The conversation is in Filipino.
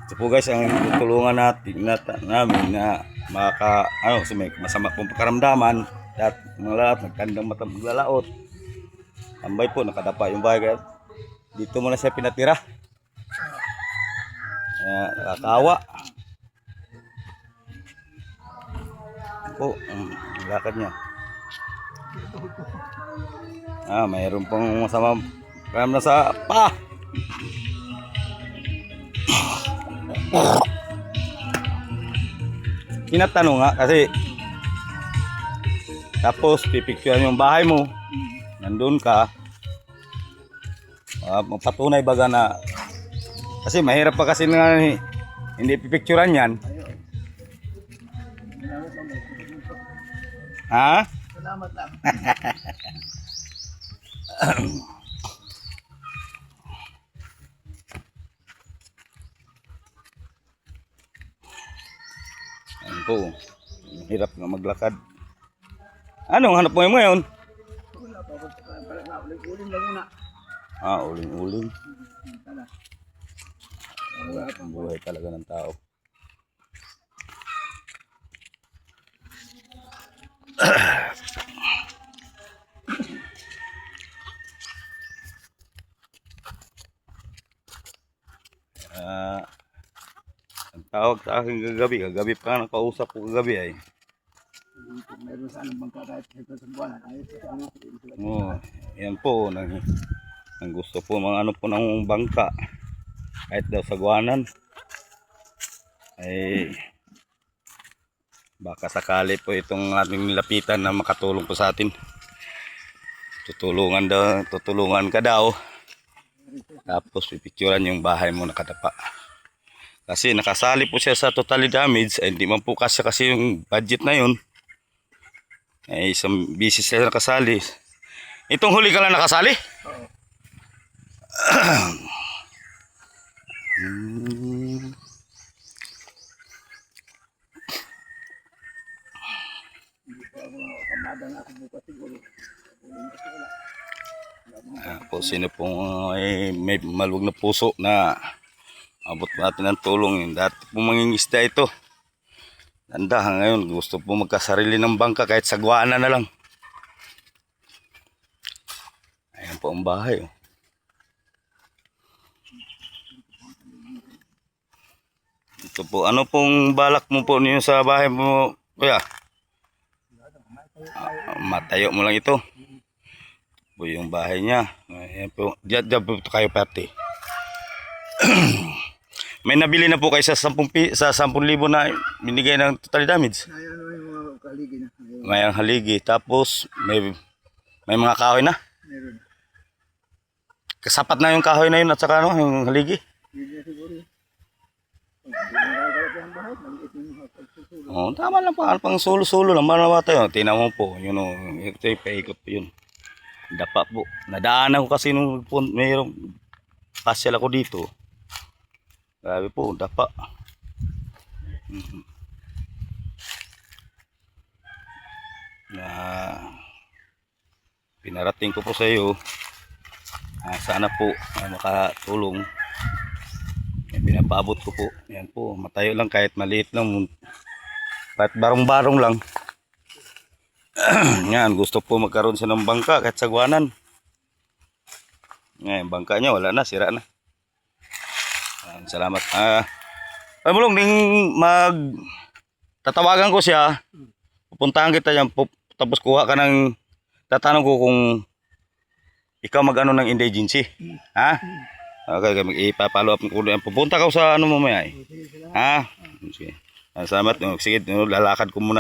Ito po guys ang tutulungan namin na kasi may masama pong pakaramdaman at mga lahat nagtandang matang maglalaot. Tambay po, nakadapa yung bahay kaya dito muna siya pinatira. Nakakawa po ang lakad niya. Mayroon pong masama pakaramdam sa pa. Tinatanong nga kasi tapos pipicturean yung bahay mo, nandun ka, mapatunay baga na kasi mahirap pa kasi nga hindi pipicturean yan. Ha? Salamat lang. Ayan po, hirap nga maglakad. Anong hanap mo ngayon? Wala pa. Uling lang muna. Uling-uling. Ang buhay talaga ng tao. Ang tawag sa akin kagabi pa nakausap ko kagabi ay. Meron sa anong bangka kahit sa buwan. Yan po, ang gusto po mga ano po ng bangka kahit daw sa guwanan ay baka sakali po itong ating nilapitan na makatulong po sa atin. Tutulungan ka daw tapos pipicturean yung bahay mo nakatapa kasi nakasali po siya sa totally damage ay hindi man po kasi yung budget na yun ay isang busy siya nakasali. Itong huli ka lang nakasali? Oo. Po sino pong may maluwag na puso na abot natin ng tulong. Dati po mangingisda ito. Tanda ngayon gusto po magkasarili ng bangka kahit sagwaan na lang. Ayan po ang bahay. Ito po, ano pong balak mo po niyo sa bahay mo, kuya? Matayo mo lang ito. Po yung bahay niya. Ayan po. Diyan po kayo pati. May nabili na po kayo sa 10,000 na binigay ng total damage. Ayan yung mga kaligi na. May ang haligi. Tapos may mga kahoy na. Meron. Kasapat na yung kahoy na yun at saka ano, yung haligi. Hindi na siguro. Nakakalap yung bahay. Maliit yung mga pagsusulo. Tama lang pang solo-solo lang. Manawa tayo. Tingnan mo po. Yun o. Ito yung paikot po yun. Dapa po. Nadaanan ko kasi nung mayroong pasyal ako dito. Grabe po. Dapa. Pinarating ko po sa iyo. Sana po makatulong. Pinapaabot ko po. Yan po. Matayo lang kahit maliit lang. Kahit barong-barong lang. Yan, gusto po magkaroon siya ng bangka kahit sagwanan. Ngayon, bangka niya wala na, sira na. Salamat. Mulong ding tatawagan ko siya. Pupuntahan kita diyan tapos kuha ka ng tatanong ko kung ikaw mag-ano ng indigency. Ha? Okay, mag-ipapalo up ko. Pupunta ka sa ano mamaya eh. Ha? Sige. Salamat. Sige, lalakad ko muna.